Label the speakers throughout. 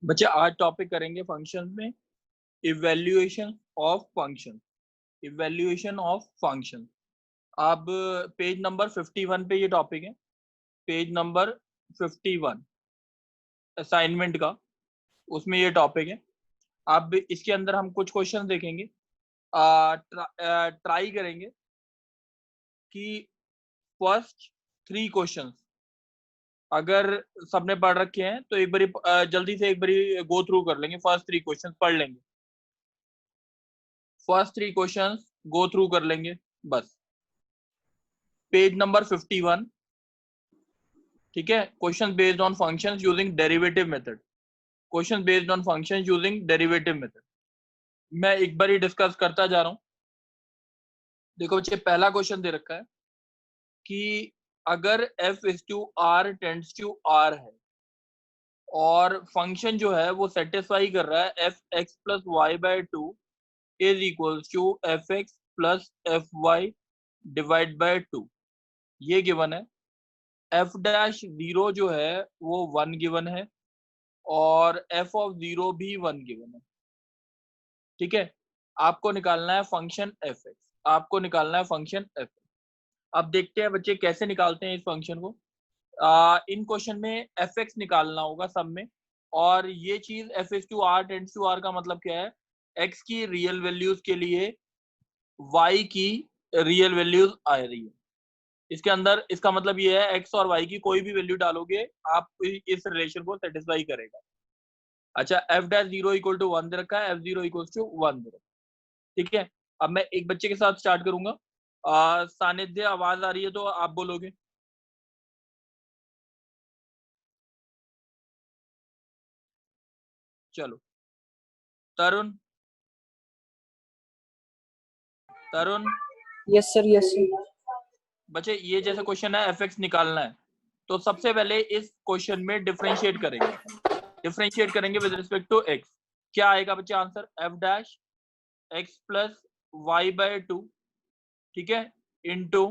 Speaker 1: बच्चे आज टॉपिक करेंगे फंक्शन में evaluation of function. Evaluation of function. अब पेज नंबर 51 पे ये टॉपिक है, पेज नंबर 51 असाइनमेंट का, उसमें ये टॉपिक है। अब इसके अंदर हम कुछ क्वेश्चन देखेंगे, ट्राई करेंगे कि फर्स्ट 3 क्वेश्चंस अगर सबने पढ़ रखे हैं तो एक बारी जल्दी से एक बारी गो थ्रू कर लेंगे। फर्स्ट 3 क्वेश्चंस पढ़ लेंगे, फर्स्ट 3 क्वेश्चंस गो थ्रू कर लेंगे बस। पेज नंबर 51, ठीक है। Question based on functions using derivative method. Question based on functions using derivative method मैं एक बार ही डिस्कस करता जा रहा हूं। देखो बच्चे, पहला क्वेश्चन दे रखा है कि अगर f is to r tends to r है और फंक्शन जो है वो सेटिस्फाई कर रहा है f x plus y by two is equals to f x plus f y divide by two, ये गिवन है। एफ डैश जीरो जो है वो 1 गिवन है और एफ ऑफ जीरो भी 1 गिवन है, ठीक है। आपको निकालना है फंक्शन एफ एक्स, आपको निकालना है फंक्शन एफ एक्स। अब देखते हैं बच्चे कैसे निकालते हैं इस फंक्शन को। इन क्वेश्चन में एफ एक्स निकालना होगा सब में, और ये चीज f x to r tends to r का मतलब क्या है, एक्स की रियल वैल्यूज के लिए वाई की रियल वैल्यूज आ रही है। इसके अंदर इसका मतलब ये है एक्स और वाई की कोई भी वैल्यू डालोगे आप इस रिलेशन को सेटिस्फाई करेगा। अच्छा, f dash zero equal to 1 दे रखा है, एफ जीरो इक्वल टू 1 दे रखा है, ठीक है। अब मैं एक बच्चे के साथ स्टार्ट करूंगा। सानिध्य, आवाज आ रही है तो आप बोलोगे। चलो, Tarun, Tarun.
Speaker 2: Yes sir, yes sir.
Speaker 1: बच्चे, ये जैसे क्वेश्चन है एफ एक्स निकालना है तो सबसे पहले इस क्वेश्चन में डिफरेंशिएट करेंगे, डिफरेंशिएट करेंगे विद रिस्पेक्ट टू एक्स। क्या आएगा बच्चे answer, f dash x plus y by two, ठीक है, into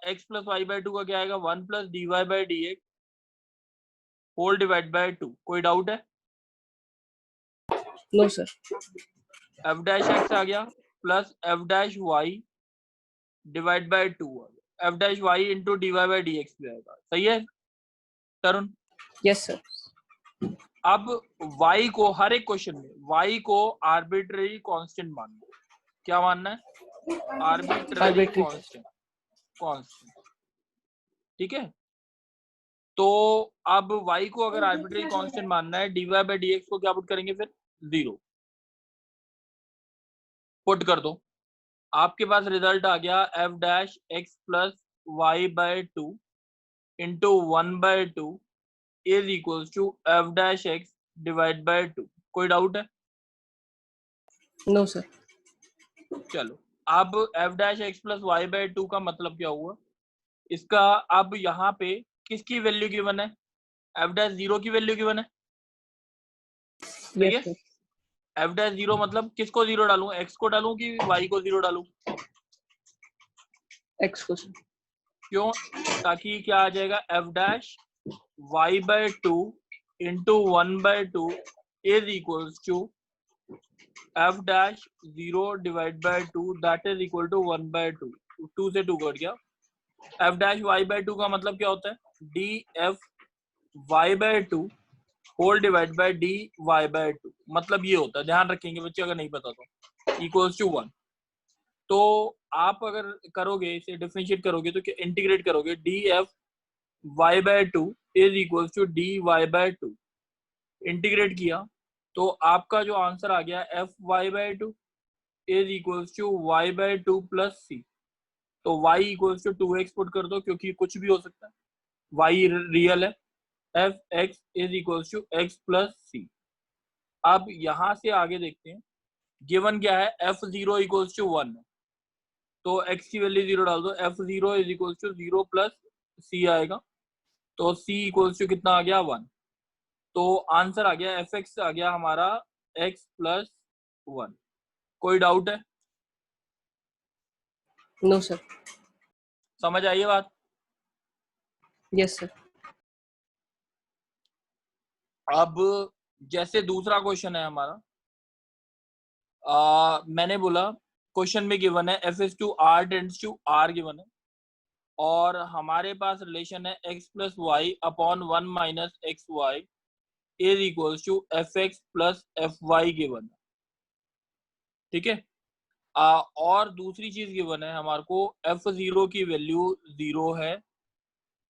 Speaker 1: x plus y by two का क्या आएगा, 1 plus d y by d x whole divide by two. कोई डाउट है?
Speaker 2: No sir.
Speaker 1: F dash x आ गया plus f dash y divide by two, f dash y into d y by d x भी आएगा। सही है Tarun?
Speaker 2: Yes sir.
Speaker 1: अब y को हर एक क्वेश्चन में y को आर्बिट्रेरी कांस्टेंट मानना है। क्या मानना है? आर्बिट्रेरी कांस्टेंट, कांस्टेंट, ठीक है। तो अब y को अगर आर्बिट्रेरी कांस्टेंट मानना है, dy बाई dx को क्या पुट करेंगे फिर, 0 पुट कर दो। आपके पास रिजल्ट आ गया f dash x plus y by two into 1 by two is equals to f dash x divide by two. कोई डाउट है?
Speaker 2: No sir.
Speaker 1: चलो, अब f dash x plus y by two का मतलब क्या हुआ इसका। अब यहाँ पे किसकी वैल्यू गिवन है, एफ डैश जीरो की वैल्यू गिवन है, सही है। एफ डैश जीरो मतलब किसको जीरो डालूं, एक्स को डालूं कि वाई को जीरो डालूं?
Speaker 2: एक्स को सर।
Speaker 1: क्यों? ताकि क्या आ जाएगा, f dash y by two into 1 by two is equals to f dash zero divide by two that is equal to 1 by two. 2 से 2 कट गया। F dash y by two का मतलब क्या होता है, d f y by two whole divide by d y by two, मतलब ये होता है। ध्यान रखेंगे बच्चे अगर नहीं पता तो, इक्वल्स टू 1। तो आप अगर करोगे इसे डिफरेंशिएट करोगे तो इंटीग्रेट करोगे, d f y by two is equals to d y by two. Integrate किया तो आपका जो आंसर आ गया f y by two is equals to y by two plus c. तो y equals to 2x put कर दो क्योंकि कुछ भी हो सकता है, y रियल है। F x is equals to x plus c. अब यहां से आगे देखते हैं, गिवन क्या है, एफ जीरो इक्वल्स टू 1 है तो x की वैल्यू 0 डाल दो, f zero is equals to 0 plus c आएगा। तो c इक्वल्स टू कितना आ गया, 1। तो आंसर आ गया एफ एक्स आ गया हमारा x प्लस 1। कोई डाउट है?
Speaker 2: No sir.
Speaker 1: समझ आई है बात?
Speaker 2: Yes sir.
Speaker 1: अब जैसे दूसरा क्वेश्चन है हमारा, मैंने बोला क्वेश्चन में गिवन है f is to r tends to r given है, और हमारे पास रिलेशन है x plus y upon 1 minus x y is equals to f x plus f y given है, ठीक है। और दूसरी चीज गिवन है हमारे को f0 की वैल्यू 0 है,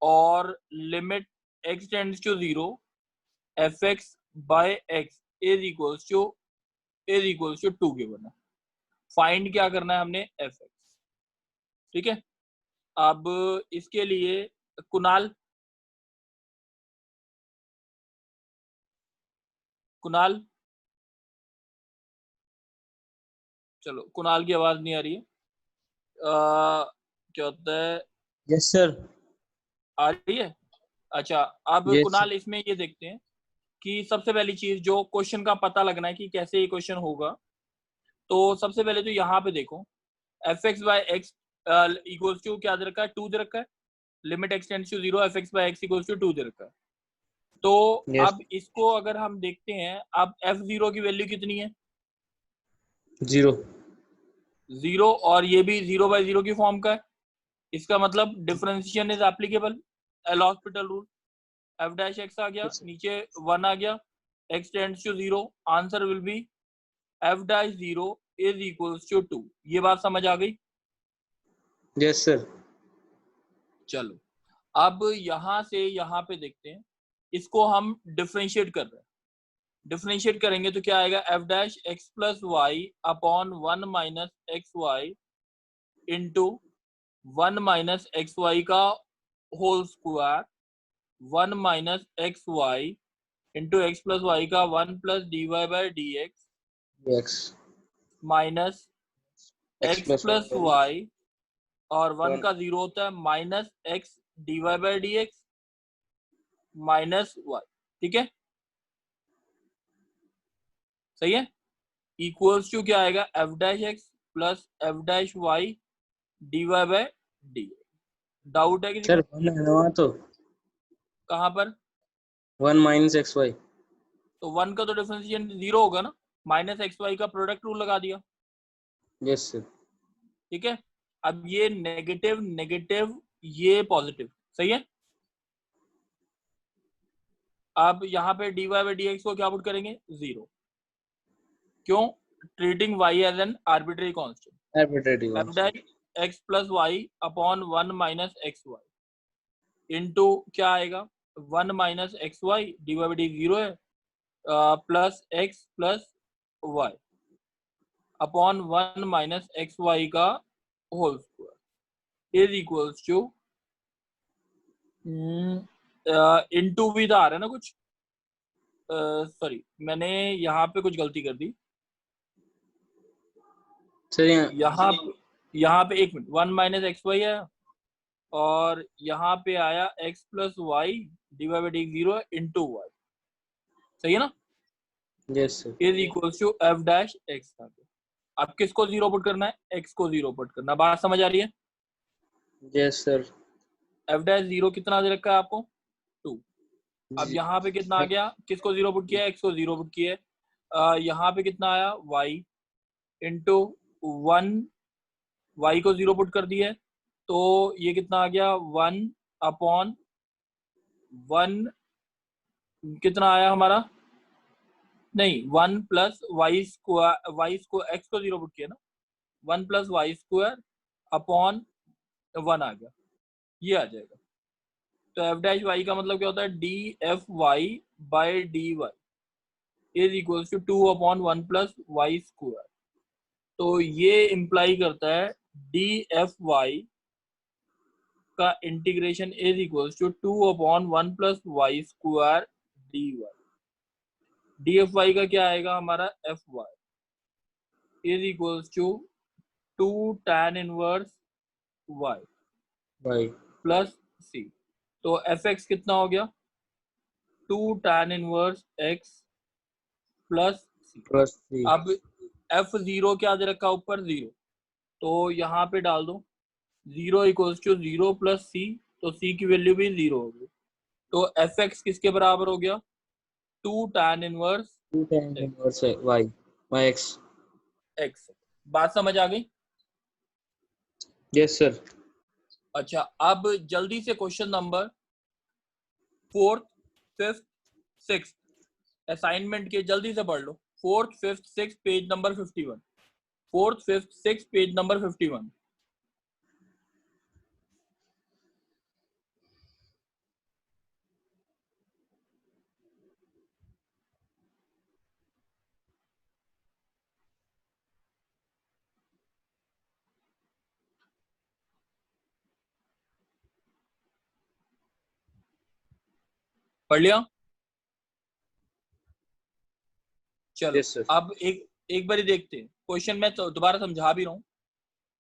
Speaker 1: और limit x tends to 0 f x by x is equals to 2 given है। फाइंड क्या करना है हमने, एफ एक्स, ठीक है। अब इसके लिए कुणाल चलो, कुणाल की आवाज नहीं आ रही है। क्या होता है,
Speaker 3: यस सर।
Speaker 1: आ रही है? अच्छा, अब
Speaker 3: Yes,
Speaker 1: कुणाल इसमें ये देखते हैं कि सबसे पहली चीज जो क्वेश्चन का पता लगना है कि कैसे ये क्वेश्चन होगा, तो सबसे पहले तो यहाँ पे देखो f x by x equals to क्या दे रखा है, 2 दे रखा है, limit x tends to 0 f x by x equals to 2 दे रखा है। तो
Speaker 3: Yes.
Speaker 1: अब इसको अगर हम देखते हैं, अब f0 की वैल्यू कितनी है,
Speaker 3: 0
Speaker 1: और ये भी 0/0 की फॉर्म का है। इसका मतलब differentiation is applicable, L Hospital rule. F dash x आ गया,
Speaker 3: Yes.
Speaker 1: नीचे 1 आ गया, x tends to 0, answer will be f dash 0 is equals to 2। ये बात समझ आ गई?
Speaker 3: Yes sir.
Speaker 1: चलो, अब यहां से यहां पे देखते हैं, इसको हम डिफरेंशिएट कर रहे हैं। डिफरेंशिएट करेंगे तो क्या आएगा, f dash x plus y upon 1 minus x y into 1 minus x y का whole square, 1 minus x y into x plus y का 1 plus d y by d x
Speaker 3: x
Speaker 1: minus x plus y, और 1
Speaker 3: One.
Speaker 1: का 0 होता है, minus x d y by d x minus y, ठीक है, सही है। इक्वल्स टू क्या आएगा, f dash x plus f dash y d y by d. Doubt है किसी
Speaker 3: सर
Speaker 1: को?
Speaker 3: 1 है ना वहाँ तो,
Speaker 1: कहाँ पर?
Speaker 3: 1 माइनस एक्स वाई।
Speaker 1: तो 1 का तो डिफरेंशिएशन 0 होगा ना, माइनस एक्स वाई का प्रोडक्ट रूल लगा दिया,
Speaker 3: यस सर।
Speaker 1: ठीक है। अब ये नेगेटिव नेगेटिव, ये पॉजिटिव, सही है। अब यहाँ पे d y by d x को क्या पुट करेंगे, 0, क्यों, treating y as an arbitrary constant.
Speaker 3: Arbitrary
Speaker 1: f dash x plus y upon 1 minus x y into क्या आएगा, 1 minus x y d y by d 0 है, plus x plus y upon 1 minus x y का whole square is equals to, into भी आ रहा है ना कुछ, सॉरी मैंने यहाँ पे कुछ गलती कर दी।
Speaker 3: सर
Speaker 1: यहाँ पे 1 मिनट, 1 माइनस एक्स वाई है, और यहाँ पे आया x plus y divide by d 0 into y, सही है ना,
Speaker 3: yes sir.
Speaker 1: Is equals to f dash x. अब किसको 0 पुट करना है, x को 0 पुट करना। बात समझ आ रही है?
Speaker 3: Yes sir.
Speaker 1: एफ डैश 0 कितना दे रखा है आपको, 2। अब यहाँ पे कितना आ गया, किसको 0 पुट किया है, x को 0 पुट किया है, यहाँ पे कितना आया, y इंटू 1, y को 0 पुट कर दिया है, तो ये कितना आ गया, 1 अपॉन 1, कितना आया हमारा, नहीं 1 plus y square, y square x को 0 पुट किया ना, 1 प्लस वाई स्क्वायर अपॉन 1 आ गया, ये आ जाएगा। तो एफ डैश वाई का मतलब क्या होता है, d f y by d y is equals to 2 upon 1 plus y square. तो ये इंप्लाई करता है डी एफ वाई का integration is equals to 2 upon 1 plus y square d y. D f y का क्या आएगा हमारा, f y is equals to 2 tan inverse y
Speaker 3: y
Speaker 1: plus c. तो एफ एक्स कितना हो गया, 2 tan इनवर्स एक्स प्लस सी।
Speaker 3: Plus c.
Speaker 1: अब f0 क्या दे रखा ऊपर, 0, तो यहाँ पे डाल दो 0 इक्वल्स टू 0 प्लस सी, तो सी की वैल्यू भी 0 होगी। तो एफ एक्स किसके बराबर हो गया, 2 tan inverse
Speaker 3: 2 tan inverse y by x.
Speaker 1: x। बात समझ आ गई?
Speaker 3: Yes sir.
Speaker 1: अच्छा, अब जल्दी से question number 4th 5th 6th assignment के जल्दी से पढ़ लो। 4th 5th 6th page number 51। 4th 5th 6th page number 51। पढ़ लिया? चलो
Speaker 3: Yes sir.
Speaker 1: अब एक बारी देखते हैं क्वेश्चन। मैं तो दोबारा समझा भी रहा हूँ।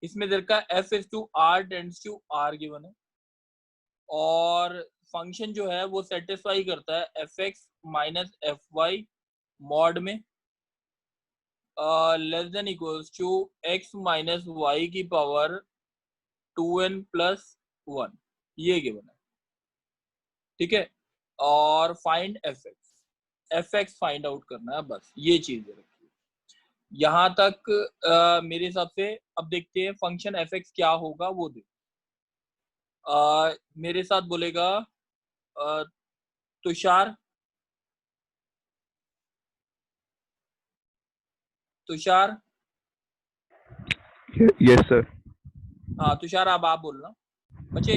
Speaker 1: इसमें देर का f is to r tends to r given है, और फंक्शन जो है वो सेटिस्फाई करता है f x minus f y mod में less than equals to x minus y की पावर 2n प्लस 1, ये गिवन है। ठीक है, और find f x find out करना है, बस ये चीज है। यहाँ तक मेरे हिसाब से अब देखते हैं फंक्शन एफ एक्स क्या होगा वो दे। मेरे साथ बोलेगा तुषार। Tushar,
Speaker 4: yes sir.
Speaker 1: हाँ तुषार, अब आप बोलना। बच्चे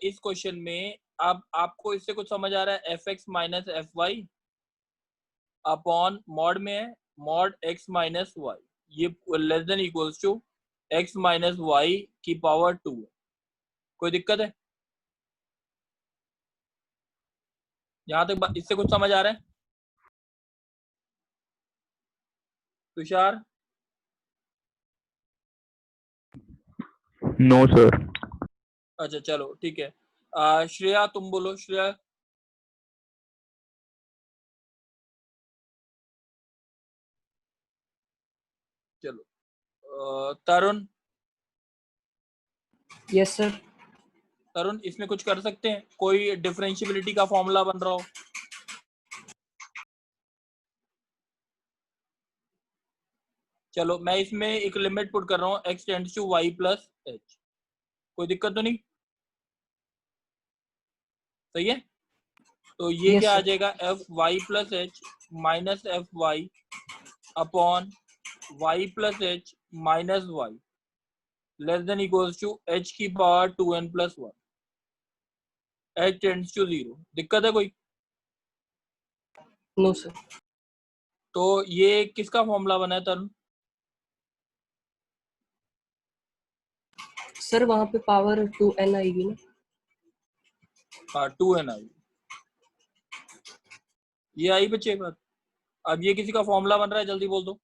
Speaker 1: इस क्वेश्चन में अब आपको इससे कुछ समझ आ रहा है? F x minus f y upon mod में है मॉड एक्स माइनस वाई, ये less than equals to x minus y की पावर 2 है। कोई दिक्कत है? यहाँ तक इससे कुछ समझ आ रहा है तुषार?
Speaker 4: No sir.
Speaker 1: अच्छा चलो ठीक है। श्रेया तुम बोलो। श्रेया, चलो तरुण।
Speaker 2: Yes sir.
Speaker 1: तरुण, इसमें कुछ कर सकते हैं? कोई डिफरेंशियबिलिटी का फॉर्मूला बन रहा हो? चलो मैं इसमें एक लिमिट पुट कर रहा हूँ, x tends to y plus h। कोई दिक्कत तो नहीं? सही है। तो ये
Speaker 2: Yes,
Speaker 1: क्या आ
Speaker 2: sir.
Speaker 1: जाएगा? F y plus h minus f y upon y plus h minus y less than equals to h की power 2n plus 1। h tends to 0। दिक्कत है कोई?
Speaker 2: No, sir.
Speaker 1: तो ये किसका फॉर्मूला बना है तरुण?
Speaker 2: सर वहाँ पे पावर 2n आएगी ना?
Speaker 1: हाँ 2n आई, ये आई बच्चे बात। अब ये किसी का फॉर्मूला बन रहा है, जल्दी बोल दो।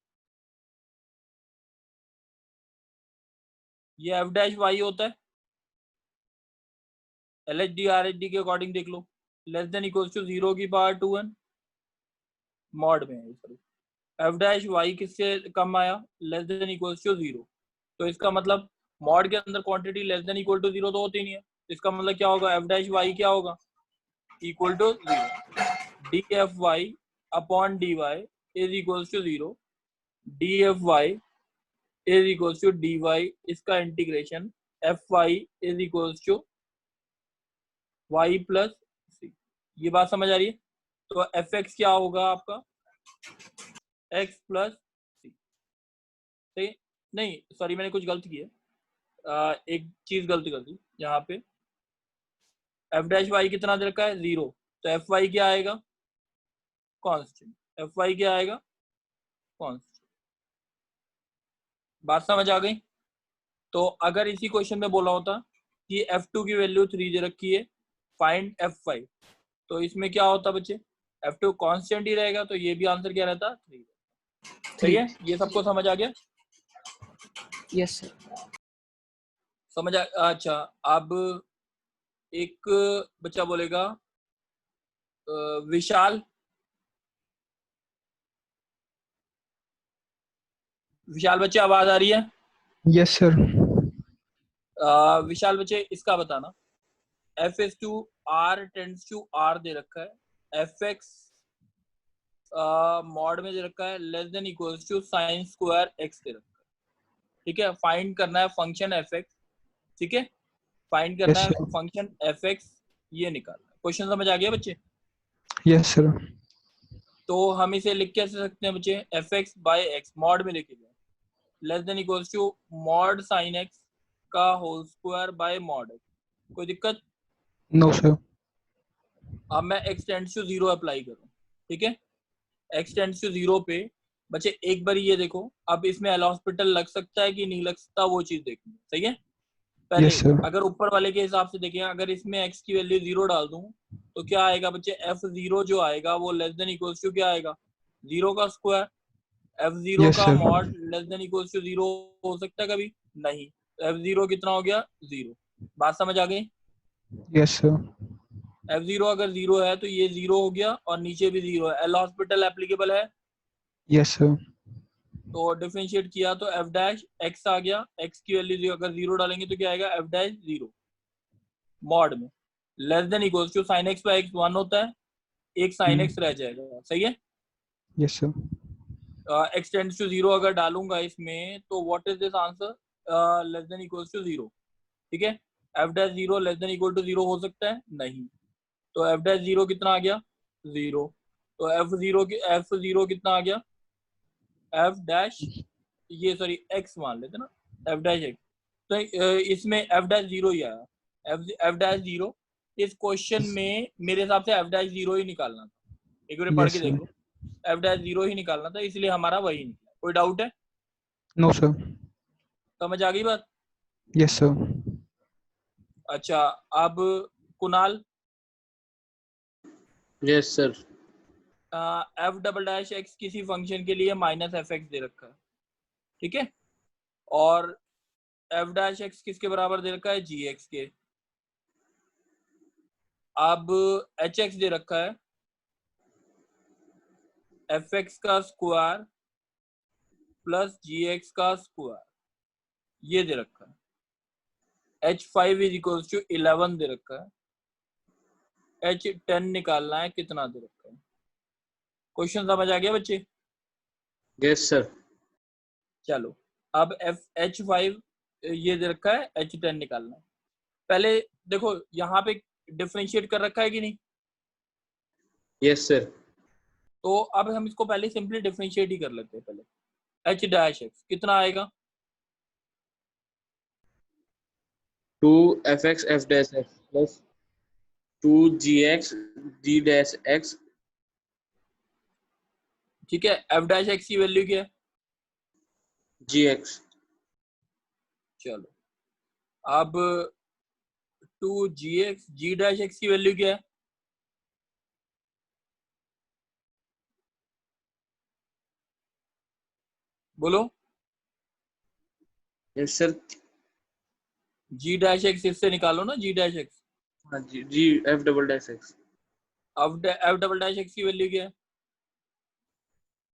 Speaker 1: ये एफ डैश वाई होता है, L H D R H D के अकॉर्डिंग देख लो, लेस देन इक्वल्स टू 0 की पावर 2n मॉड में है। सॉरी, एफ डैश वाई किससे कम आया? Less than equals to 0। तो इसका मतलब मॉड के अंदर quantity less than equal to 0 तो होती नहीं है। इसका मतलब क्या होगा? एफ डैश वाई क्या होगा? Equal to 0 d f y upon d y is equals to 0 d f y is equals to d y, इसका integration f y is equals to y plus c. ये बात समझ आ रही है? तो f x क्या होगा आपका? एक्स प्लस सी। सही? नहीं सॉरी, मैंने कुछ गलत किया। एक चीज गलत कर दी यहाँ पे। एफ डैश वाई कितना दे रखा है? 0। तो एफ वाई क्या आएगा? कांस्टेंट। एफ वाई क्या आएगा? कांस्टेंट। बात समझ आ गई? तो अगर इसी क्वेश्चन में बोला होता कि f2 की वैल्यू 3 दे रखी है, फाइंड f5, तो इसमें क्या होता बच्चे? f2 कांस्टेंट ही रहेगा, तो ये भी आंसर क्या रहता? 3। सही है? ये सबको समझ आ गया?
Speaker 2: Yes, sir.
Speaker 1: समझ आ? अच्छा, अब एक बच्चा बोलेगा विशाल। विशाल बच्चे, आवाज आ रही है?
Speaker 4: Yes sir.
Speaker 1: विशाल बच्चे, इसका बताना। F is to r tends to r दे रखा है, एफ एक्स मॉड में दे रखा है less than equals to sine square x दे रखा है, ठीक है। फाइंड करना है फंक्शन एफ एक्स, ठीक है, फाइंड करना
Speaker 4: Yes,
Speaker 1: है
Speaker 4: sir.
Speaker 1: फंक्शन एफ एक्स, ये निकालना है। क्वेश्चन समझ आ गया बच्चे?
Speaker 4: Yes, sir.
Speaker 1: तो हम इसे लिख कैसे सकते हैं बच्चे? F x by x mod में लिखे जाए less than equals to mod sine x का whole square by mod x. कोई दिक्कत?
Speaker 4: No, sir.
Speaker 1: अब मैं एक्स टेंड्स टू 0 अप्लाई करूं, ठीक है, एक्स टेंड्स टू 0 पे बच्चे एक बार ये देखो, अब इसमें एल हॉस्पिटल लग सकता है कि नहीं लग सकता, वो चीज देखनी है, सही है। पहले
Speaker 4: Yes, sir.
Speaker 1: अगर ऊपर वाले के हिसाब से देखें, अगर इसमें x की वैल्यू 0 डाल दूं तो क्या आएगा बच्चे? f0 जो आएगा वो लेस देन इक्वल्स टू क्या आएगा? 0 का स्क्वायर। f0
Speaker 4: Yes,
Speaker 1: का
Speaker 4: sir.
Speaker 1: Mod less than equals to 0 हो सकता है कभी? नहीं। f0 कितना हो गया? 0। बात समझ आ गई?
Speaker 4: Yes, sir.
Speaker 1: f0 अगर 0 है तो ये 0 हो गया और नीचे भी 0 है। एल हॉस्पिटल एप्लीकेबल है,
Speaker 4: Yes, sir.
Speaker 1: तो डिफरेंशिएट किया तो f डैश x आ गया। x की वैल्यू अगर 0 डालेंगे तो क्या आएगा? f डैश 0 मॉड में less than equals to sine x by x 1 होता है, एक साइन एक्स रह जाएगा, सही है।
Speaker 4: Yes, sir.
Speaker 1: X tends to 0 अगर डालूंगा इसमें तो what is this answer? Less than equals to 0, ठीक है। f dash 0 less than equal to 0 हो सकता है? नहीं। तो f डैश 0 कितना आ गया? 0। तो f0 कितना आ गया? f डैश, ये सॉरी x मान लेते ना, f डैश x, तो इसमें f डैश 0 ही आया। f डैश 0 इस क्वेश्चन में मेरे हिसाब से f डैश 0 ही निकालना था, एक बार पढ़
Speaker 4: Yes,
Speaker 1: के
Speaker 4: sir.
Speaker 1: देख लो, f डैश 0 ही निकालना था, इसलिए हमारा वही निकला। कोई डाउट है?
Speaker 4: No, sir.
Speaker 1: समझ आ गई बात?
Speaker 4: Yes, sir.
Speaker 1: अच्छा, अब Kunal,
Speaker 3: Yes, sir.
Speaker 1: f double dash x किसी फंक्शन के लिए माइनस एफ एक्स दे रखा है, ठीक है, और f डैश x किसके बराबर दे रखा है? जी एक्स के। अब एच एक्स दे रखा है एफ एक्स का स्क्वायर प्लस जी एक्स का स्क्वायर, ये दे रखा है। h5 इज इक्वल्स टू 11 दे रखा है। h10 निकालना है, कितना दे रखा है? क्वेश्चन समझ आ गया बच्चे?
Speaker 3: Yes, sir.
Speaker 1: चलो, अब h5 ये दे रखा है, h10 निकालना है। पहले देखो यहाँ पे डिफरेंशिएट कर रखा है कि नहीं?
Speaker 3: Yes, sir.
Speaker 1: तो अब हम इसको पहले सिंपली डिफरेंशिएट ही कर लेते हैं। पहले h डैश x कितना आएगा?
Speaker 3: 2fx f dash x plus 2gx g dash x
Speaker 1: ठीक है, f डैश x की वैल्यू क्या है?
Speaker 3: gx.
Speaker 1: चलो, अब 2gx g डैश x की वैल्यू क्या है? बोलो।
Speaker 3: Yes, sir.
Speaker 1: g dash x इससे निकालो ना, g डैश x।
Speaker 3: हाँ जी, g f double dash x
Speaker 1: अब f डबल डैश x की वैल्यू क्या है?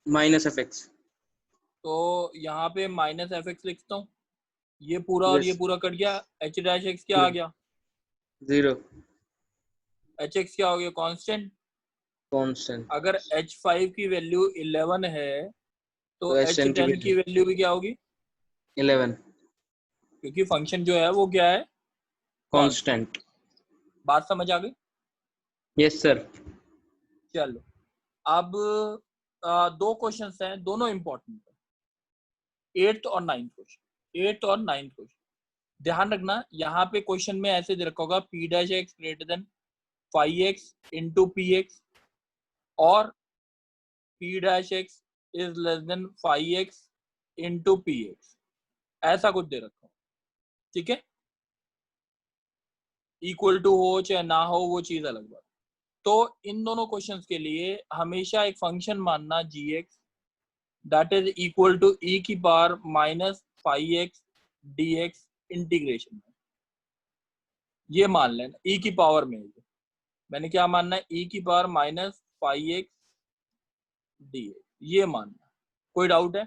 Speaker 3: minus fx.
Speaker 1: तो यहाँ पे माइनस एफ एक्स लिखता हूँ, ये पूरा और ये
Speaker 3: Yes.
Speaker 1: पूरा कट गया। एच डैश एक्स क्या आ गया?
Speaker 3: 0.
Speaker 1: एच एक्स क्या हो गया? कांस्टेंट।
Speaker 3: Constant.
Speaker 1: अगर h5 की वैल्यू 11 है तो
Speaker 3: तो h10
Speaker 1: h10 की वैल्यू भी क्या होगी?
Speaker 3: 11.
Speaker 1: क्योंकि फंक्शन जो है वो क्या है?
Speaker 3: Constant.
Speaker 1: बात समझ आ गई?
Speaker 3: Yes, sir.
Speaker 1: चलो, अब दो क्वेश्चंस हैं, दोनों इंपॉर्टेंट है, 8th और 9th क्वेश्चन। 8th और 9th क्वेश्चन ध्यान रखना, यहाँ पे क्वेश्चन में ऐसे दे रखा होगा p dash x greater than 5x into P x और p dash x is less than 5x into P x, ऐसा कुछ दे रखा हो, ठीक है। इक्वल टू हो चाहे ना हो वो चीज अलग बात। तो इन दोनों क्वेश्चंस के लिए हमेशा एक फंक्शन मानना gx that is equal to e की power minus 5x dx integration में, ये मान लेना e की पावर में। मैंने क्या मानना है? e की पावर माइनस 5x dx, ये मानना। कोई डाउट है?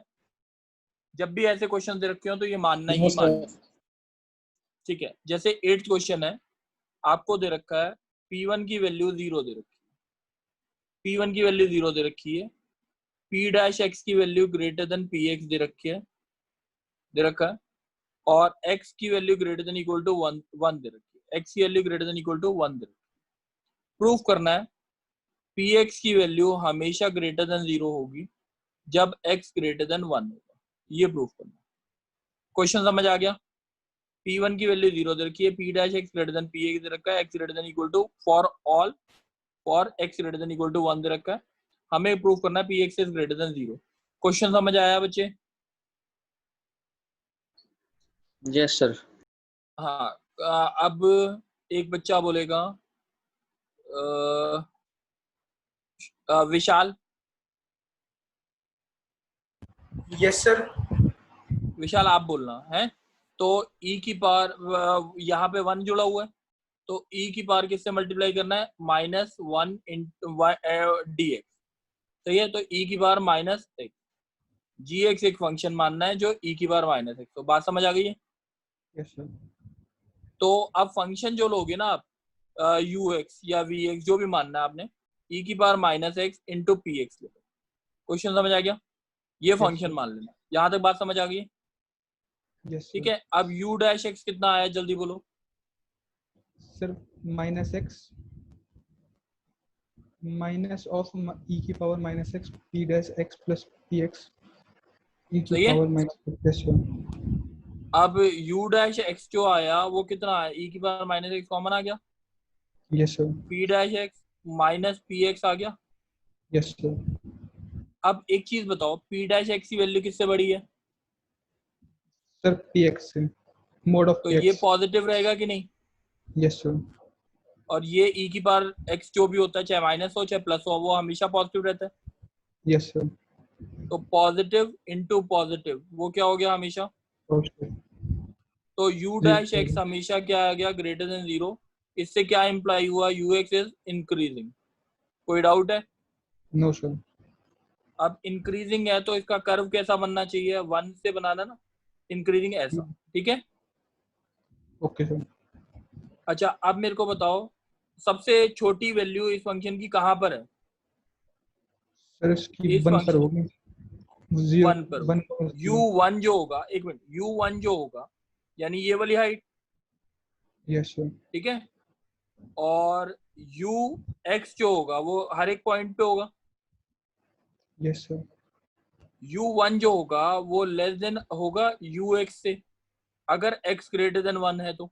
Speaker 1: जब भी ऐसे क्वेश्चन दे रखे हो तो ये मानना ही मानना, ठीक है। जैसे 8th क्वेश्चन है, आपको दे रखा है p1 की वैल्यू 0 दे रखी है, p1 की वैल्यू 0 दे रखी है पी डैश एक्स की value greater than p x दे रखा है, और x की value greater than equal to 1 दे रखी है, x की value greater than equal to 1 दे रखी है। प्रूफ करना है px की वैल्यू हमेशा ग्रेटर देन 0 होगी जब x ग्रेटर देन 1 होगा, ये प्रूफ करना है। क्वेश्चन समझ आ गया? p1 की वैल्यू 0 दे रखी है, p dash x greater than px दे रखा है, x greater than equal to for x greater than equal to 1 दे रखा है। हमें प्रूफ करना है px is greater than 0। Question समझ आया बच्चे?
Speaker 3: Yes sir.
Speaker 1: हाँ, अब एक बच्चा बोलेगा, विशाल।
Speaker 5: Yes sir.
Speaker 1: विशाल आप बोलना है। तो e की पावर यहाँ पे 1 जुड़ा हुआ है, तो e की पावर किससे मल्टीप्लाई करना है? -1 dx। सही है, तो e की पावर -x, gx एक फंक्शन मानना है जो e की पावर -x। तो बात समझ आ गई है?
Speaker 4: Yes, sir.
Speaker 1: तो अब फंक्शन जो लोगे ना आप, ux या vx जो भी मानना है आपने, e की power -x into P x ले। क्वेश्चन समझ आ गया? ये
Speaker 4: Yes,
Speaker 1: फंक्शन
Speaker 4: sir.
Speaker 1: मान लेना। यहाँ तक बात समझ आ गई?
Speaker 4: Yes,
Speaker 1: ठीक
Speaker 4: sir.
Speaker 1: है, अब u डैश x कितना आया जल्दी बोलो।
Speaker 4: Sir, -x minus of e की power -x p dash x plus px e की
Speaker 1: सही है?
Speaker 4: Power -x। Yes, sir.
Speaker 1: अब u डैश x जो आया वो कितना आया? e की पावर -x कॉमन आ गया,
Speaker 4: Yes, sir.
Speaker 1: p dash x minus p x आ गया।
Speaker 4: Yes, sir.
Speaker 1: अब एक चीज बताओ, p डैश x की वैल्यू किससे बड़ी है?
Speaker 4: Sir, px से mod of
Speaker 1: तो ये
Speaker 4: px.
Speaker 1: पॉजिटिव रहेगा कि नहीं?
Speaker 4: Yes, sir.
Speaker 1: और ये e की पावर x जो भी होता है, चाहे माइनस हो चाहे प्लस हो, वो हमेशा पॉजिटिव रहता है।
Speaker 4: Yes, sir.
Speaker 1: तो पॉजिटिव इंटू पॉजिटिव वो क्या हो गया हमेशा?
Speaker 4: Positive.
Speaker 1: तो u डैश x हमेशा क्या आ गया? Greater than 0। इससे क्या इंप्लाई हुआ? ux is increasing. कोई डाउट है?
Speaker 4: No, sir.
Speaker 1: अब इंक्रीजिंग है तो इसका कर्व कैसा बनना चाहिए? 1 से बनाना ना, इंक्रीजिंग ऐसा। ठीक है,
Speaker 4: Okay, sir.
Speaker 1: अच्छा अब मेरे को बताओ, सबसे छोटी वैल्यू इस फंक्शन की कहां पर है?
Speaker 4: Sir, इसकी
Speaker 1: इस
Speaker 4: 1 पर
Speaker 1: फंक्शन
Speaker 4: होगी। 0
Speaker 1: 1 पर
Speaker 4: 1
Speaker 1: होगी। u1 जो होगा, एक मिनट, u1 जो होगा यानी ये वाली हाइट,
Speaker 4: Yes, sir.
Speaker 1: ठीक है, और ux जो होगा वो हर एक पॉइंट पे होगा।
Speaker 4: Yes, sir.
Speaker 1: u1 जो होगा वो लेस देन होगा ux से, अगर x ग्रेटर देन 1 है तो।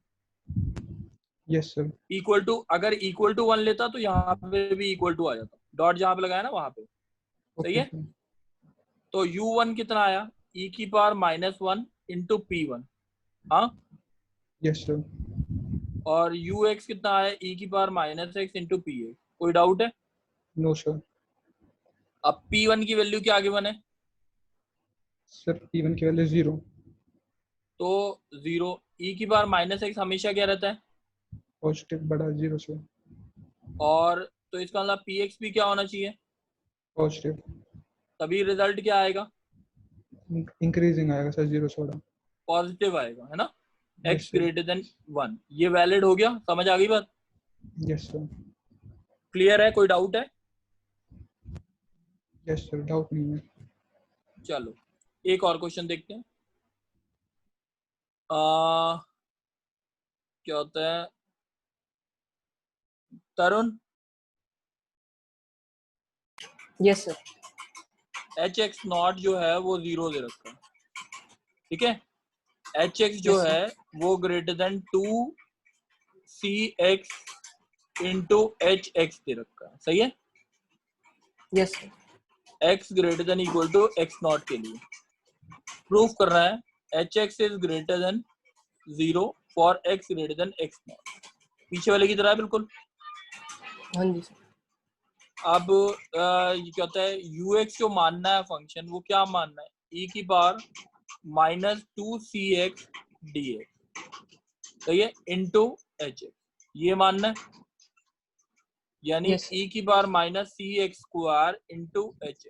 Speaker 4: Yes, sir.
Speaker 1: इक्वल टू, अगर इक्वल टू 1 लेता तो यहाँ पे भी इक्वल टू आ जाता, डॉट जहां पे लगाया ना वहां पे। सही
Speaker 4: Okay,
Speaker 1: है,
Speaker 4: sir.
Speaker 1: तो u1 कितना आया? e की पावर -1 इंटू p1। हाँ,
Speaker 4: Yes, sir.
Speaker 1: और ux कितना आया? e की power -x into P x. कोई डाउट है?
Speaker 4: No, sir.
Speaker 1: अब p1 की वैल्यू क्या गिवन है?
Speaker 4: Sir, p1 की वैल्यू 0.
Speaker 1: तो 0। e की पावर -x हमेशा क्या रहता है?
Speaker 4: पॉजिटिव बड़ा 0 से
Speaker 1: और तो इसका मतलब px भी क्या होना चाहिए?
Speaker 4: पॉजिटिव।
Speaker 1: तभी रिजल्ट क्या आएगा?
Speaker 4: इंक्रीजिंग आएगा सर 0 से बड़ा।
Speaker 1: पॉजिटिव आएगा, है ना?
Speaker 4: Yes,
Speaker 1: x
Speaker 4: sir.
Speaker 1: Greater than 1। ये वैलिड हो गया? समझ आ गई बात?
Speaker 4: Yes, sir.
Speaker 1: क्लियर है? कोई डाउट है?
Speaker 4: Yes, sir. डाउट नहीं है।
Speaker 1: चलो एक और क्वेश्चन देखते हैं। क्या होता है तरुण?
Speaker 2: Yes sir.
Speaker 1: hx0 जो है वो 0 दे रखा है, ठीक है। hx जो
Speaker 2: Yes, sir.
Speaker 1: है वो greater than 2cx into hx दे रखा है। सही है,
Speaker 2: yes sir.
Speaker 1: x greater than equal to x0 के लिए प्रूफ कर रहा है hx is greater than 0 for x greater than x0। पीछे वाले की तरह है बिल्कुल।
Speaker 2: हाँ जी सर।
Speaker 1: अब ये क्या होता है, ux जो मानना है फंक्शन, वो क्या मानना है? e की पावर -2cx dx, सही है, इंटू hx ये मानना है, यानी
Speaker 2: Yes, sir.
Speaker 1: e की पावर -cx² इंटू hx।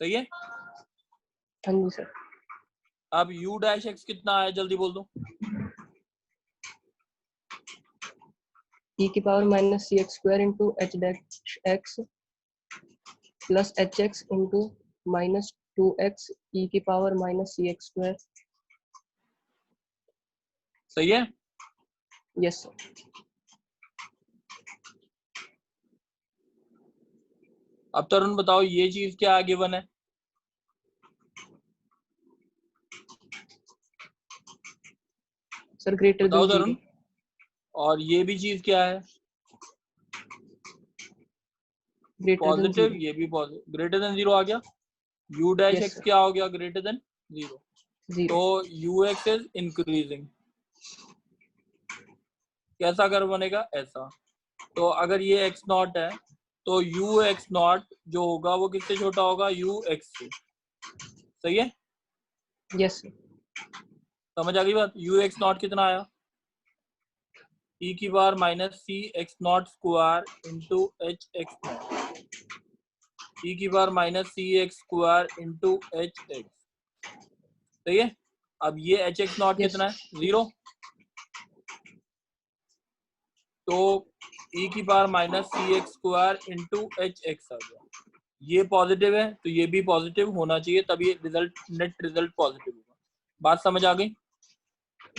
Speaker 1: सही है।
Speaker 2: हाँ जी सर।
Speaker 1: अब u डैश x कितना आया जल्दी बोल दो।
Speaker 2: e की power -cx² into h dash x plus H x into minus 2x ई की power minus c x square.
Speaker 1: सही है।
Speaker 2: Yes sir.
Speaker 1: अब तरुण बताओ ये चीज क्या गिवन है?
Speaker 2: सर ग्रेटर
Speaker 1: बताओ
Speaker 2: देन
Speaker 1: तरुण।
Speaker 2: 0।
Speaker 1: और ये भी चीज क्या है?
Speaker 2: Greater than
Speaker 1: positive,
Speaker 2: 0।
Speaker 1: ये भी पॉजिटिव। ग्रेटर देन 0 आ गया। You dash
Speaker 2: yes
Speaker 1: x
Speaker 2: sir.
Speaker 1: क्या हो गया? Greater than 0।
Speaker 2: 0।
Speaker 1: तो यू एक्स इज इंक्रीजिंग। कैसा कर्व बनेगा? ऐसा। तो अगर ये एक्स नॉट है तो यू एक्स नॉट जो होगा वो किससे छोटा होगा? यू एक्स से। सही है।
Speaker 2: Yes sir.
Speaker 1: समझ आ गई बात? यू एक्स नॉट कितना आया? ई की power minus c x naught square into h x naught, e की power minus c x square into h x. सही है। अब ये एच एक्स नॉट
Speaker 2: Yes.
Speaker 1: कितना है? 0। तो ई की power minus c x square into h x आ गया। ये पॉजिटिव है तो ये भी पॉजिटिव होना चाहिए, तभी रिजल्ट, नेट रिजल्ट पॉजिटिव होगा। बात समझ आ गई?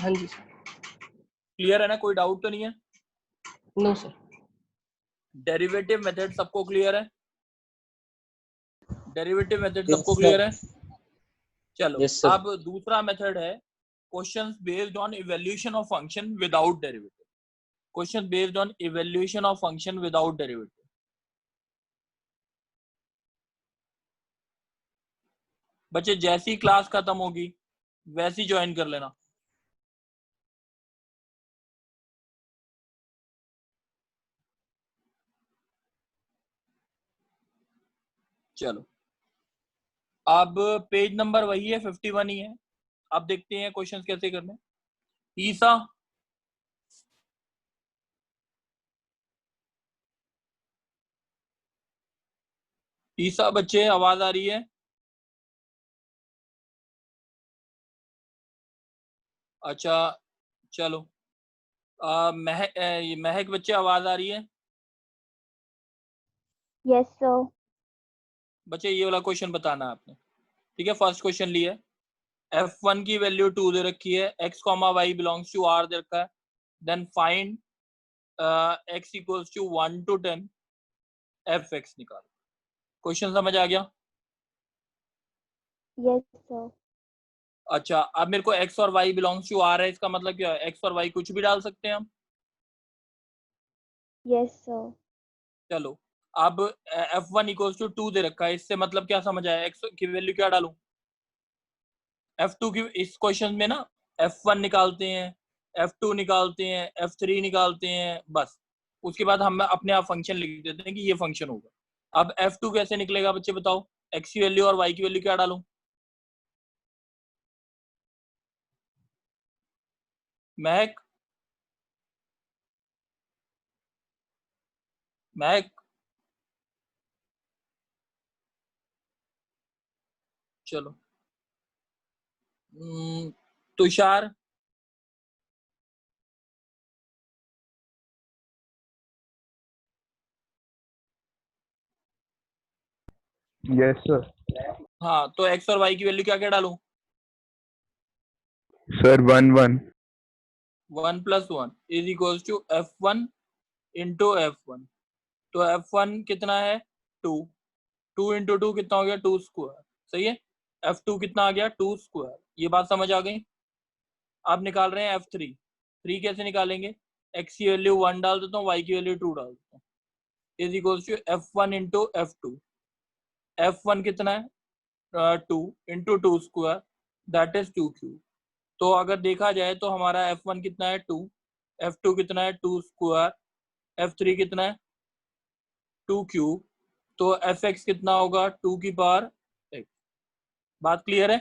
Speaker 2: हाँ जी सर।
Speaker 1: क्लियर है ना? कोई डाउट तो नहीं है?
Speaker 2: No sir.
Speaker 1: डेरिवेटिव मेथड सबको क्लियर है? डेरिवेटिव मेथड
Speaker 3: Yes,
Speaker 1: सबको
Speaker 3: sir.
Speaker 1: क्लियर है? चलो
Speaker 3: Yes, sir.
Speaker 1: अब दूसरा मेथड है questions based on evaluation of function without derivative. Question based on evaluation of function without derivative. बच्चे जैसी क्लास खत्म होगी वैसी ज्वाइन कर लेना। चलो अब पेज नंबर वही है, 51 ही है। अब देखते हैं क्वेश्चंस कैसे करने। ईसा, ईसा बच्चे आवाज आ रही है? अच्छा चलो। महक बच्चे आवाज आ रही है?
Speaker 6: Yes sir.
Speaker 1: बच्चे ये वाला क्वेश्चन बताना है आपने। ठीक है, फर्स्ट क्वेश्चन लिया है। f1 की वैल्यू 2 दे रखी है, x, y belongs to r दे रखा है, then find x equals to 1 to 10 fx निकालो। क्वेश्चन समझ आ गया?
Speaker 6: Yes sir.
Speaker 1: अच्छा अब मेरे को x और y बिलोंग्स टू r है, इसका मतलब क्या है? x और y कुछ भी डाल सकते हैं हम।
Speaker 6: Yes sir.
Speaker 1: चलो अब f1 इक्वल्स टू 2 दे रखा है, इससे मतलब क्या समझ आया? x की वैल्यू क्या डालूं? f2 की, इस क्वेश्चन में ना f1 निकालते हैं, f2 निकालते हैं, f3 निकालते हैं, बस उसके बाद हम अपने आप फंक्शन लिख देते हैं कि ये फंक्शन होगा। अब f2 कैसे निकलेगा बच्चे बताओ? x की वैल्यू और y की वैल्यू क्या डालूं? महक, महक, चलो तुषार,
Speaker 4: यस सर।
Speaker 1: हाँ तो x और y की वैल्यू क्या क्या डालूं?
Speaker 4: Sir 1 1।
Speaker 1: 1 + 1 is equals to f1 into f1। तो f1 कितना है? 2। 2 × 2 कितना हो गया? 2 स्क्वायर। सही है। f2 कितना आ गया? 2 स्क्वायर। ये बात समझ आ गई? आप निकाल रहे हैं f3। 3 कैसे निकालेंगे? x की वैल्यू 1 डाल देता हूँ, y की वैल्यू 2 डाल देता हूँ, is equals to f1 into f2। f1 कितना है? 2 × 2 स्क्वायर, दैट इज 2 क्यूब। तो अगर देखा जाए तो हमारा f1 कितना है? 2, f2 कितना है? 2 स्क्वायर, f3 कितना है? 2 क्यूब। तो fx कितना होगा? 2 की पावर x। बात क्लियर है?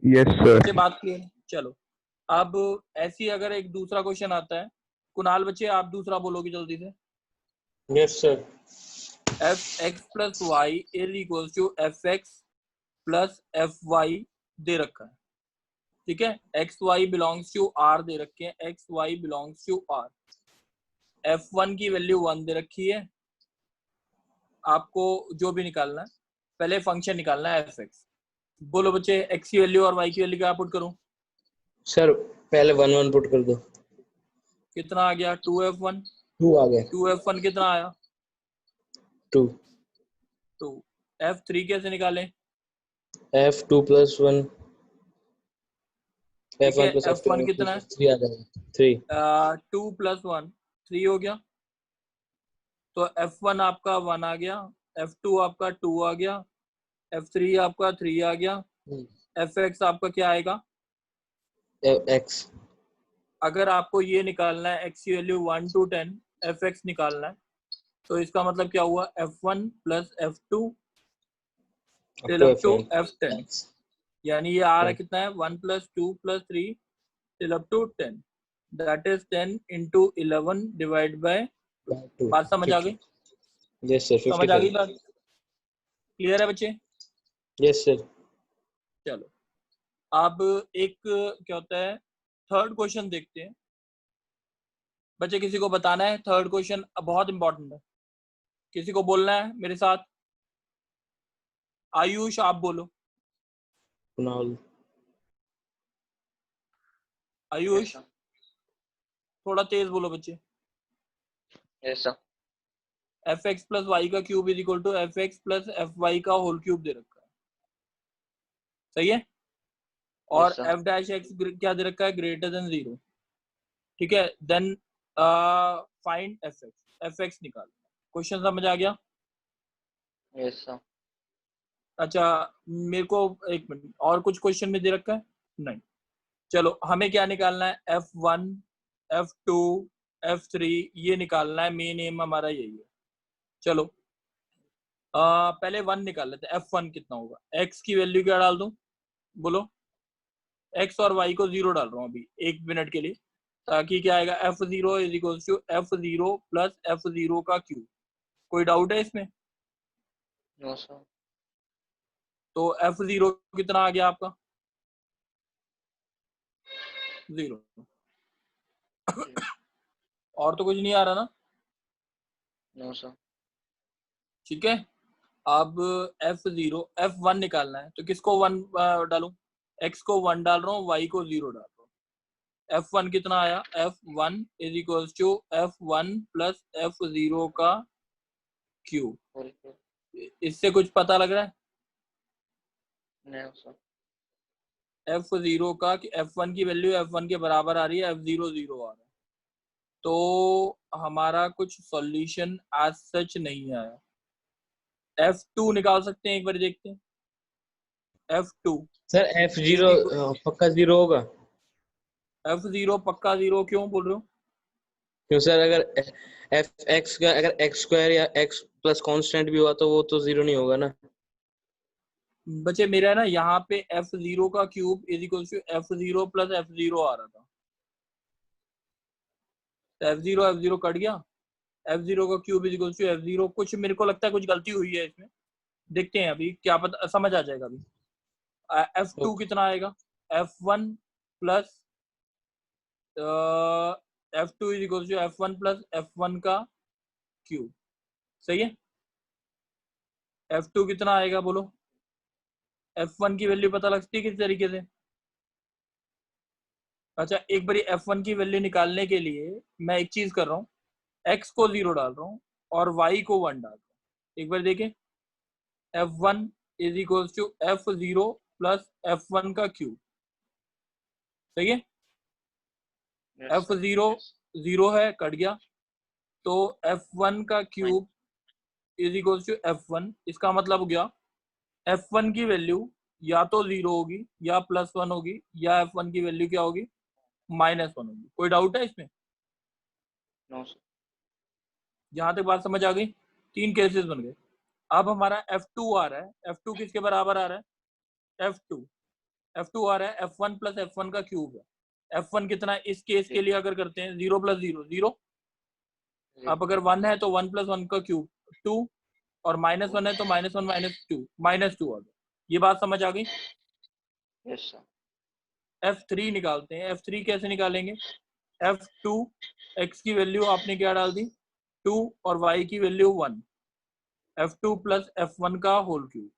Speaker 4: यस
Speaker 1: बच्चे
Speaker 4: सर।
Speaker 1: बात क्लियर है? चलो अब ऐसी अगर एक दूसरा क्वेश्चन आता है, कुणाल बच्चे आप दूसरा बोलोगे जल्दी से।
Speaker 3: Yes, sir.
Speaker 1: fx + y is equal to fx + fy दे रखा है। ठीक है, x y belongs to r दे रखे हैं, x y belongs to r. f1 की वैल्यू 1 दे रखी है, आपको जो भी निकालना है, पहले फंक्शन निकालना है एफ एक्स। बोलो बच्चे, एक्स की वैल्यू और वाई की वैल्यू क्या पुट करूं?
Speaker 3: सर पहले 1 1 पुट कर दो।
Speaker 1: कितना आ गया? 2f1।
Speaker 3: 2 आ गया।
Speaker 1: 2f1 कितना आया?
Speaker 3: 2।
Speaker 1: 2। f3 कैसे निकालें?
Speaker 3: f2 + 1
Speaker 1: ठीक है,
Speaker 3: f1 + f2
Speaker 1: f1 कितना है?
Speaker 3: 3 आ जाएगा। 3।
Speaker 1: 2 + 1 3 हो गया। तो f1 आपका 1 आ गया, f2 आपका 2 आ गया, f3 आपका 3 आ गया, fx आपका क्या आएगा?
Speaker 3: x।
Speaker 1: अगर आपको ये निकालना है x की वैल्यू 1 to 10 fx निकालना है, तो इसका मतलब क्या हुआ? f1 + f2 till up to f10, यानी ये आ रहा है कितना है? 1 + 2 + 3 till up to 10, that is 10 into 11 divided by। बात समझ आ गई?
Speaker 3: Yes sir.
Speaker 1: समझ आ गई
Speaker 3: 55।
Speaker 1: बात? क्लियर है बच्चे?
Speaker 3: Yes sir.
Speaker 1: चलो अब एक क्या होता है, थर्ड क्वेश्चन देखते हैं। बच्चे किसी को बताना है थर्ड क्वेश्चन बहुत इंपॉर्टेंट है, किसी को बोलना है मेरे साथ? आयुष आप बोलो।
Speaker 3: कुणाल।
Speaker 1: आयुष थोड़ा तेज बोलो बच्चे।
Speaker 6: Yes sir.
Speaker 1: fx + y का cube is equal to fx + fy का होल क्यूब दे रखा है, सही है? और
Speaker 6: sir.
Speaker 1: f' क्या दे रखा है? Greater than 0। ठीक है, देन फाइंड fx निकाल। क्वेश्चन समझ आ गया?
Speaker 6: Yes sir.
Speaker 1: अच्छा मेरे को एक मिनट, और कुछ क्वेश्चन में दे रखा है? नहीं। चलो हमें क्या निकालना है? f1 f2 f3 ये निकालना है, मेन एम हमारा यही है। चलो पहले 1 निकाल लेते हैं। f1 कितना होगा? x की वैल्यू क्या डाल दूं? बोलो। x और y को 0 डाल रहा हूं अभी 1 मिनट के लिए, ताकि क्या आएगा? f0 = f0 + f0 का क्यूब। कोई डाउट है इसमें?
Speaker 6: No sir.
Speaker 1: तो f0 कितना आ गया आपका? 0। और तो कुछ नहीं आ रहा ना?
Speaker 6: No sir.
Speaker 1: ठीक है, अब f0 f1 निकालना है, तो किसको 1 डालूं? x को 1 डाल रहा हूँ, y को 0 डाल रहा हूँ। f1 कितना आया? f1 = f1 + f0 का क्यूब। इससे कुछ पता लग रहा है?
Speaker 6: No sir.
Speaker 1: f0 का कि f1 की वैल्यू f1 के बराबर आ रही है, f0 0 आ रहा है, तो हमारा कुछ सॉल्यूशन आज सच नहीं आया। f2 निकाल सकते हैं, एक बार देखते हैं। f2
Speaker 3: सर f0 पक्का 0 होगा?
Speaker 1: f0 पक्का 0 क्यों बोल रहे हो?
Speaker 3: क्यों सर? अगर fx का अगर x² या x + कांस्टेंट भी हुआ तो वो तो 0 नहीं होगा ना।
Speaker 1: बच्चे मेरा है ना, यहाँ पे f0 का क्यूब = f0 + f0 आ रहा था, तो f0 कट गया, f0 का क्यूब = f0। कुछ मेरे को लगता है कुछ गलती हुई है इसमें, देखते हैं अभी, क्या पता समझ आ जाएगा अभी। f2 कितना आएगा? f1 + f2 = f1 + f1 का क्यूब, सही है? f2 कितना आएगा बोलो? f1 की वैल्यू पता लगती है किस तरीके से? अच्छा एक बारी f1 की वैल्यू निकालने के लिए मैं एक चीज कर रहा हूँ, x को 0 डाल रहा हूँ और y को 1 डाल रहा हूँ। एक बार देखें, f1 = f0 + f1 का क्यूब, सही है? f0 0 है, कट गया, तो f1 का क्यूब = f1। इसका मतलब हो गया f1 की वैल्यू या तो 0 होगी या +1 होगी, या f1 की वैल्यू क्या होगी? -1 होगी। कोई डाउट है इसमें?
Speaker 6: No sir.
Speaker 1: जहां तक बात समझ आ गई, 3 केसेस बन गए। अब हमारा f2 आ रहा है, f2 किसके बराबर आ रहा है? f2 आ रहा है f1 + f1 का क्यूब है। f1 कितना है इस केस के लिए? अगर करते हैं 0 + 0 0, अब अगर 1 है तो 1 + 1 का क्यूब 2, और -1 है तो -1 -2 -2 आ गया। ये बात समझ आ गई?
Speaker 6: Yes sir.
Speaker 1: f3 निकालते हैं। f3 कैसे निकालेंगे? f2 x की वैल्यू आपने क्या डाल दी? 2 और y की वैल्यू 1। f2 प्लस f1 का होल क्यूब।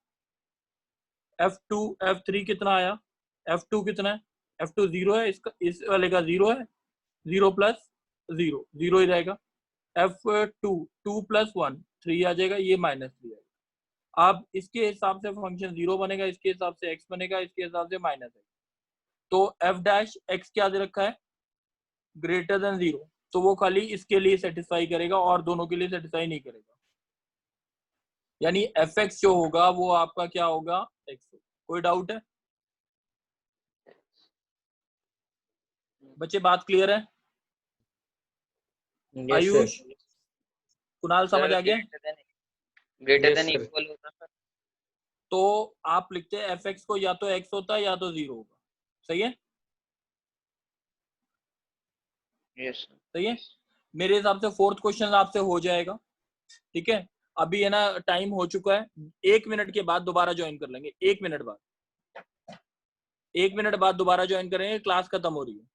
Speaker 1: f2 f3 कितना आया, f2 कितना है, f2 0 है, इसका इस वाले का 0 है, 0 प्लस 0 0 ही रहेगा। f2 2 प्लस 1 3 आ जाएगा, ये माइनस 3 आएगा। अब इसके हिसाब से फंक्शन 0 बनेगा, इसके हिसाब से x बनेगा, इसके हिसाब से माइनस x। तो f डैश x क्या दे रखा है, ग्रेटर देन 0, तो वो खाली इसके लिए सेटिस्फाई करेगा और दोनों के लिए सेटिस्फाई नहीं करेगा। यानी fx जो होगा वो आपका क्या होगा, x। कोई डाउट है बच्चे, बात क्लियर है?
Speaker 3: Yes,
Speaker 1: Ayush,
Speaker 3: sir.
Speaker 1: कुणाल समझ आ गया?
Speaker 6: Greater
Speaker 3: Yes,
Speaker 6: than
Speaker 3: sir.
Speaker 6: Equal होता सर।
Speaker 1: तो आप लिखते हैं fx को या तो x होता है या तो 0 होगा। सही है,
Speaker 6: यस सर।
Speaker 1: सही है। मेरे हिसाब से फोर्थ क्वेश्चन आपसे हो जाएगा। ठीक है, अभी है ना टाइम हो चुका है, 1 मिनट के बाद दोबारा ज्वाइन कर लेंगे। 1 मिनट बाद, 1 मिनट बाद दोबारा ज्वाइन करेंगे, क्लास खत्म हो रही है।